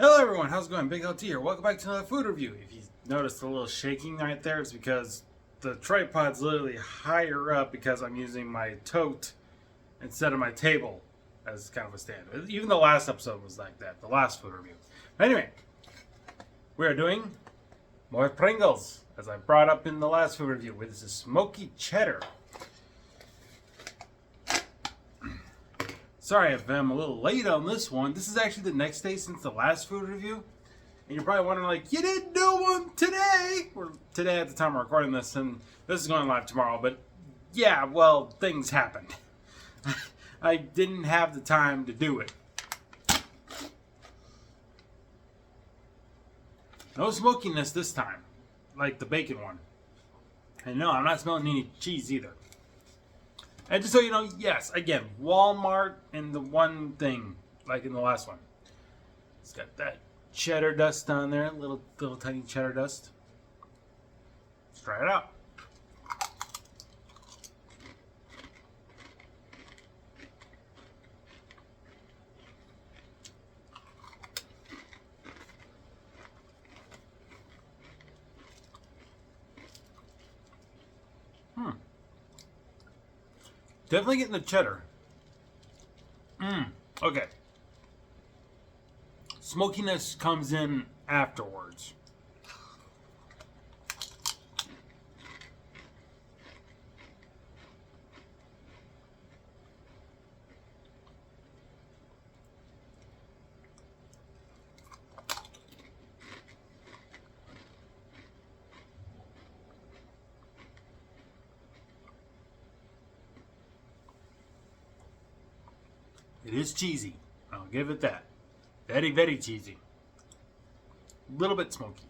Hello everyone, how's it going? BigLT here. Welcome back to another food review. If you noticed a little shaking right there, it's because the tripod's literally higher up because I'm using my tote instead of my table as kind of a stand. Even the last episode was like that, the last food review. But anyway, we are doing more Pringles, as I brought up in the last food review. This is Smoky Cheddar. Sorry if I'm a little late on this one. This is actually the next day since the last food review. And you're probably wondering, like, you didn't do one today! Or today at the time we're recording this, and this is going live tomorrow. But, yeah, well, things happened. I didn't have the time to do it. No smokiness this time, like the bacon one. And no, I'm not smelling any cheese either. And just so you know, yes, again, Walmart and the one thing, like in the last one. It's got that cheddar dust on there, little tiny cheddar dust. Let's try it out. Definitely getting the cheddar. Okay. Smokiness comes in afterwards. It is cheesy. I'll give it that. Very, very cheesy. A little bit smoky.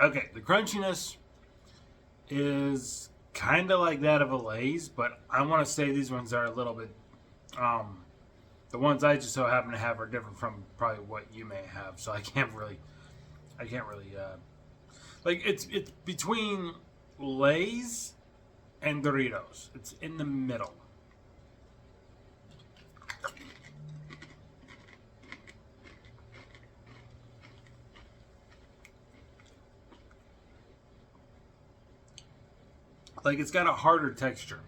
Okay, the crunchiness is kind of like that of a Lay's, but I want to say these ones are a little bit the ones I just so happen to have are different from probably what you may have, so I can't really like it's between Lay's and Doritos. It's in the middle. Like it's got a harder texture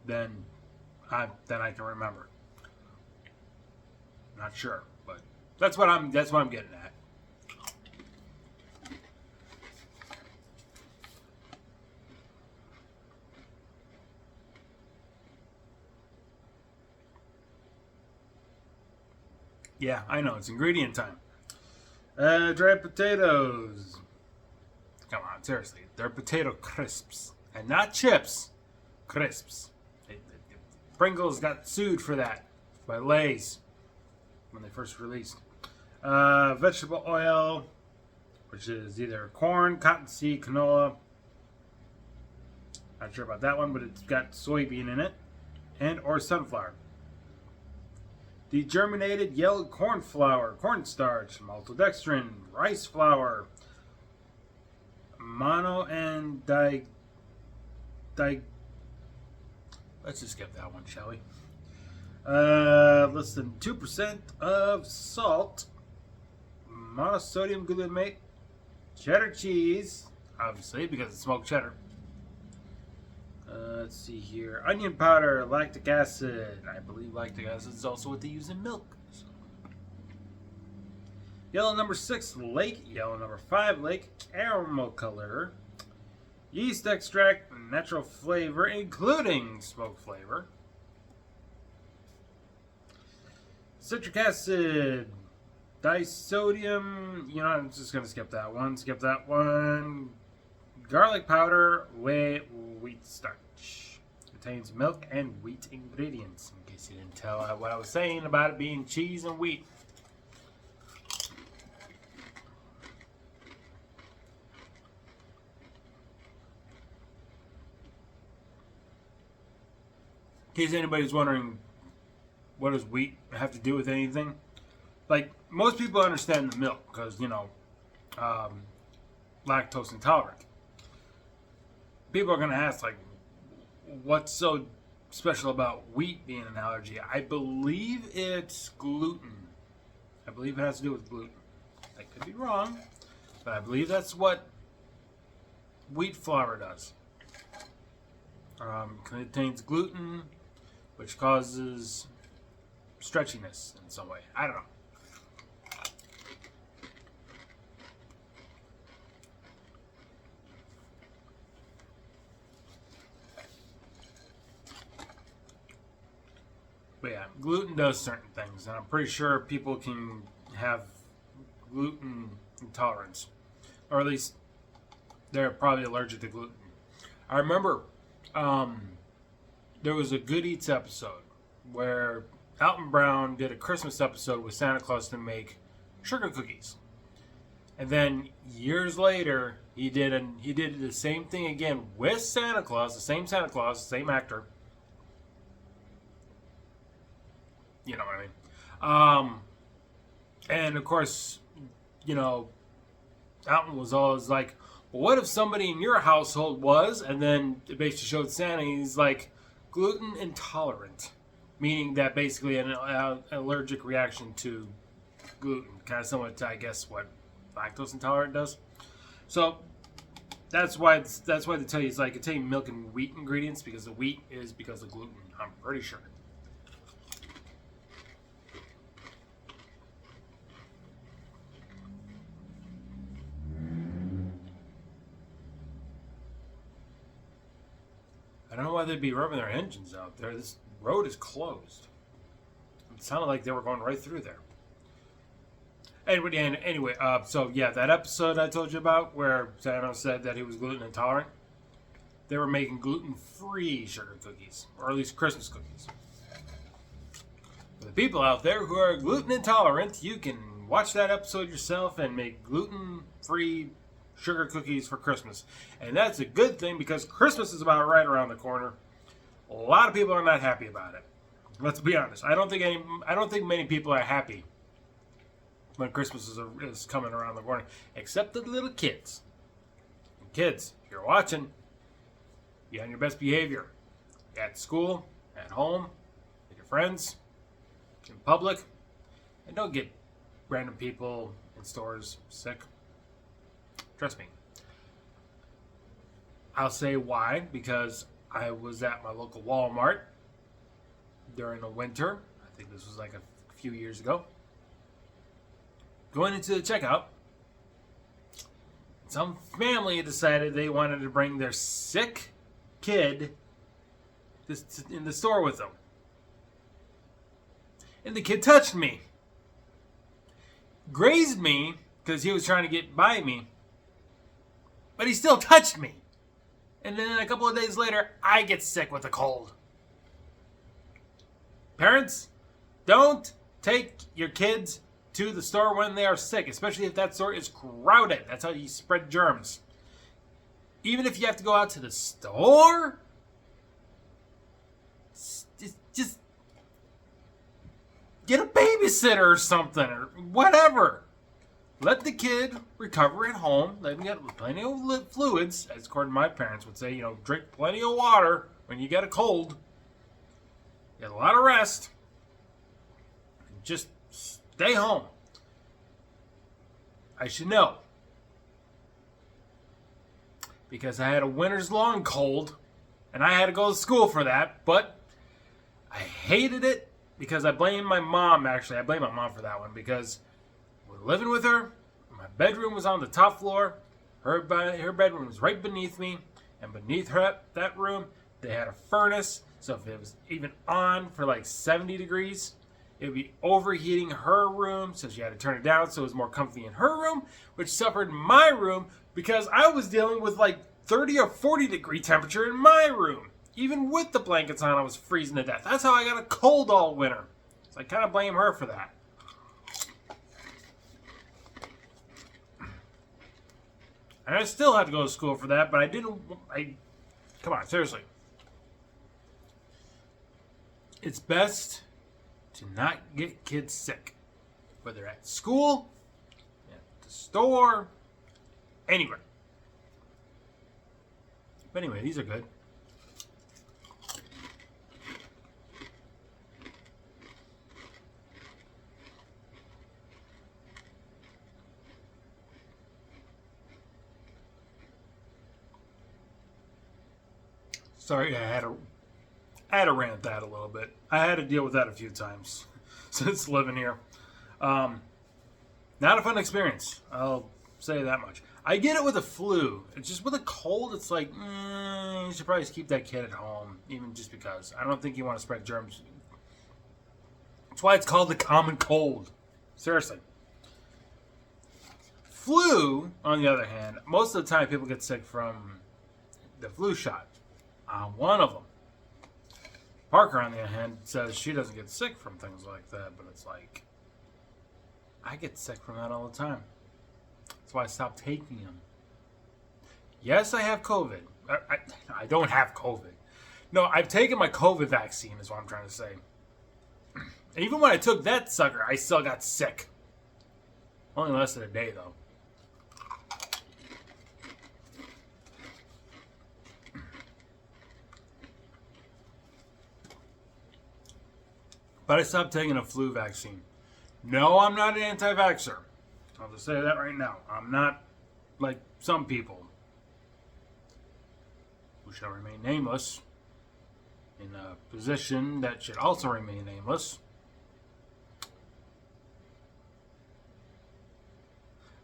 than I can remember. Not sure, but that's what I'm getting at. Yeah, I know, it's ingredient time. Dried potatoes. Come on, seriously. They're potato crisps. And not chips. Crisps. Pringles got sued for that by Lay's when they first released. Vegetable oil, which is either corn, cottonseed, canola. Not sure about that one, but it's got soybean in it. And or sunflower. Degerminated yellow corn flour, cornstarch, maltodextrin, rice flour, mono and let's just skip that one, shall we? Less than 2% of salt, monosodium glutamate, cheddar cheese, obviously because it's smoked cheddar. Let's see here. Onion powder, lactic acid. I believe lactic acid is also what they use in milk. So. Yellow number 6, Lake. Yellow number 5, Lake. Caramel color. Yeast extract, natural flavor, including smoke flavor. Citric acid. Disodium. You know, I'm just going to skip that one. Skip that one. Garlic powder, whey, wheat starch. Contains milk and wheat ingredients. In case you didn't tell what I was saying about it being cheese and wheat. In case anybody's wondering, what does wheat have to do with anything? Like, most people understand the milk because, you know, lactose intolerant. people are going to ask, like, what's so special about wheat being an allergy? I believe it's gluten. I believe it has to do with gluten. I could be wrong, but I believe that's what wheat flour does. Contains gluten, which causes stretchiness in some way. I don't know. But yeah, gluten does certain things, and I'm pretty sure people can have gluten intolerance, or at least they're probably allergic to gluten. I remember there was a Good Eats episode where Alton Brown did a Christmas episode with Santa Claus to make sugar cookies, and then years later he did the same thing again with Santa Claus, the same actor. You know what I mean? And of course, you know, Alton was always like, well, what if somebody in your household was? And then it basically showed Santa, he's like, gluten intolerant. Meaning that basically an allergic reaction to gluten. Kind of similar to, I guess, what lactose intolerant does. So that's why they tell you it's like containing milk and wheat ingredients, because the wheat is because of gluten. I'm pretty sure. I don't know why they'd be revving their engines out there. This road is closed. It sounded like they were going right through there. Anyway, so yeah, that episode I told you about where Santa said that he was gluten intolerant, they were making gluten-free sugar cookies, or at least Christmas cookies. For the people out there who are gluten intolerant, you can watch that episode yourself and make gluten-free sugar cookies for Christmas. And that's a good thing, because Christmas is about right around the corner. A lot of people are not happy about it. Let's be honest. I don't think many people are happy when Christmas is coming around the corner, except the little kids. And kids, if you're watching, be on your best behavior. At school, at home, with your friends, in public, and don't get random people in stores sick. Trust me. I'll say why, because I was at my local Walmart during the winter. I think this was like a few years ago. Going into the checkout, some family decided they wanted to bring their sick kid in the store with them. And the kid touched me. Grazed me because he was trying to get by me. But he still touched me. And then a couple of days later, I get sick with a cold. Parents, don't take your kids to the store when they are sick, especially if that store is crowded. That's how you spread germs. Even if you have to go out to the store, just get a babysitter or something, or whatever. Let the kid recover at home. Let him get plenty of fluids, as according to my parents would say. Drink plenty of water when you get a cold. Get a lot of rest. Just stay home. I should know, because I had a winter's long cold, and I had to go to school for that. But I hated it because I blame my mom. Actually, I blame my mom for that one, because living with her, my bedroom was on the top floor. Her bedroom was right beneath me, and beneath that room, they had a furnace. So if it was even on for like 70 degrees, it would be overheating her room. So she had to turn it down so it was more comfy in her room, which suffered my room because I was dealing with like 30 or 40 degree temperature in my room. Even with the blankets on, I was freezing to death. That's how I got a cold all winter. So I kind of blame her for that. And I still had to go to school for that, but come on, seriously. It's best to not get kids sick. Whether at school, at the store, anywhere. But anyway, these are good. Sorry, I had to rant that a little bit. I had to deal with that a few times since living here. Not a fun experience. I'll say that much. I get it with a flu. It's just with a cold, it's like, you should probably keep that kid at home, even just because. I don't think you want to spread germs. That's why it's called the common cold. Seriously. Flu, on the other hand, most of the time people get sick from the flu shot. I'm one of them. Parker, on the other hand, says she doesn't get sick from things like that, but it's like, I get sick from that all the time. That's why I stopped taking them. Yes, I have COVID. I don't have COVID. No, I've taken my COVID vaccine, is what I'm trying to say. Even when I took that sucker, I still got sick. Only lasted a day, though. But I stopped taking a flu vaccine. No, I'm not an anti-vaxxer. I'll just say that right now. I'm not like some people who shall remain nameless in a position that should also remain nameless.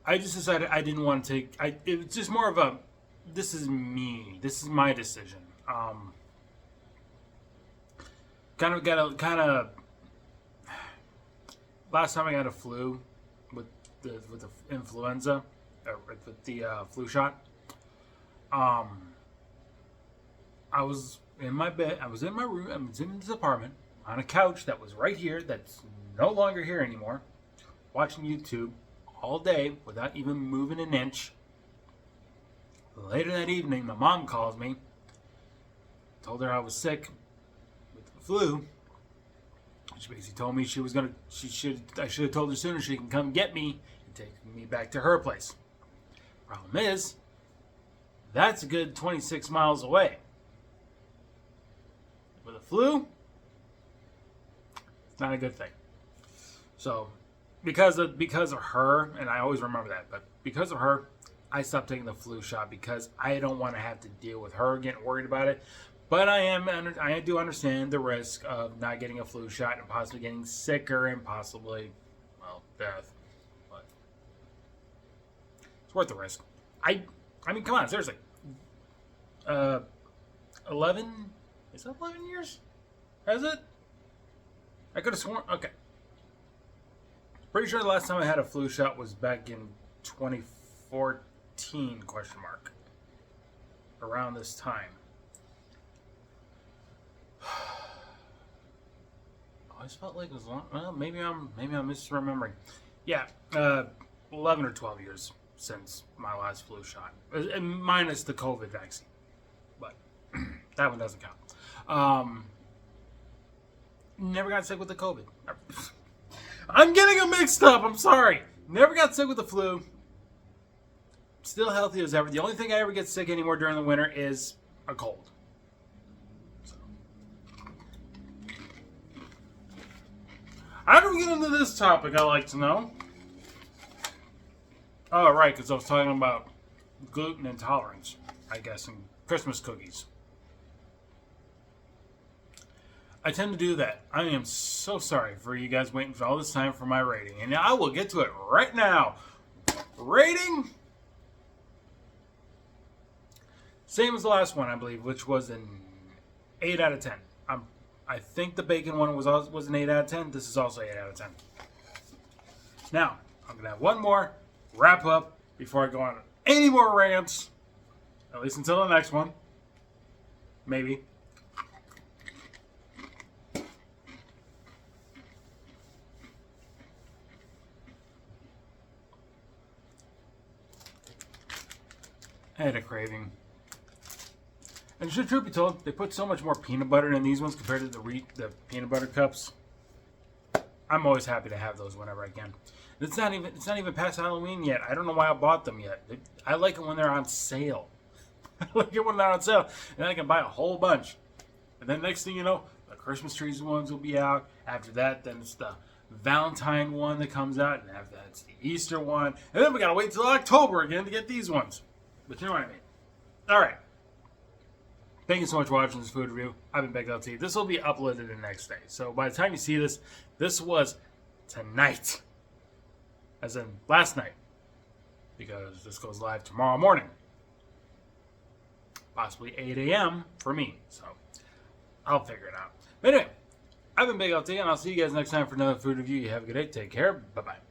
I just decided I didn't want to take... it was just more of a, this is me. This is my decision. Last time I got a flu with the influenza, with the flu shot, I was in my bed. I was in my room. I was in this apartment on a couch that was right here. That's no longer here anymore. Watching YouTube all day without even moving an inch. Later that evening, my mom calls me. Told her I was sick with the flu. She basically told me I should have told her sooner she can come get me and take me back to her place. Problem is, that's a good 26 miles away. With a flu, it's not a good thing. So, because of her, and I always remember that, but because of her, I stopped taking the flu shot because I don't want to have to deal with her getting worried about it. But I do understand the risk of not getting a flu shot and possibly getting sicker and possibly, well, death. But it's worth the risk. I mean, come on, seriously. 11? Is that 11 years? Has it? I could have sworn. Okay. Pretty sure the last time I had a flu shot was back in 2014, question mark. Around this time. I felt like it was long. Well, maybe I'm misremembering. Yeah, 11 or 12 years since my last flu shot, minus the COVID vaccine, but that one doesn't count. Never got sick with the COVID. I'm getting them mixed up. I'm sorry. Never got sick with the flu. Still healthy as ever. The only thing I ever get sick anymore during the winter is a cold. How do we get into this topic, I'd like to know? Oh, right, because I was talking about gluten intolerance, I guess, and Christmas cookies. I tend to do that. I am so sorry for you guys waiting for all this time for my rating. And I will get to it right now. Rating? Same as the last one, I believe, which was an 8 out of 10. I think the bacon one was an 8 out of 10. This is also 8 out of 10. Now, I'm going to have one more wrap up before I go on any more rants. At least until the next one. Maybe. I had a craving. And should truth be told, they put so much more peanut butter in these ones compared to the peanut butter cups. I'm always happy to have those whenever I can. It's not even past Halloween yet. I don't know why I bought them yet. I like them when they're on sale. Look at one out on sale, and then I can buy a whole bunch. And then next thing you know, the Christmas trees ones will be out. After that, then it's the Valentine one that comes out, and after that, it's the Easter one. And then we gotta wait till October again to get these ones. But you know what I mean. All right. Thank you so much for watching this food review. I've been BigLT. This will be uploaded the next day. So by the time you see this, this was tonight. As in last night. Because this goes live tomorrow morning. Possibly 8 a.m. for me. So I'll figure it out. But anyway, I've been BigLT, and I'll see you guys next time for another food review. You have a good day. Take care. Bye-bye.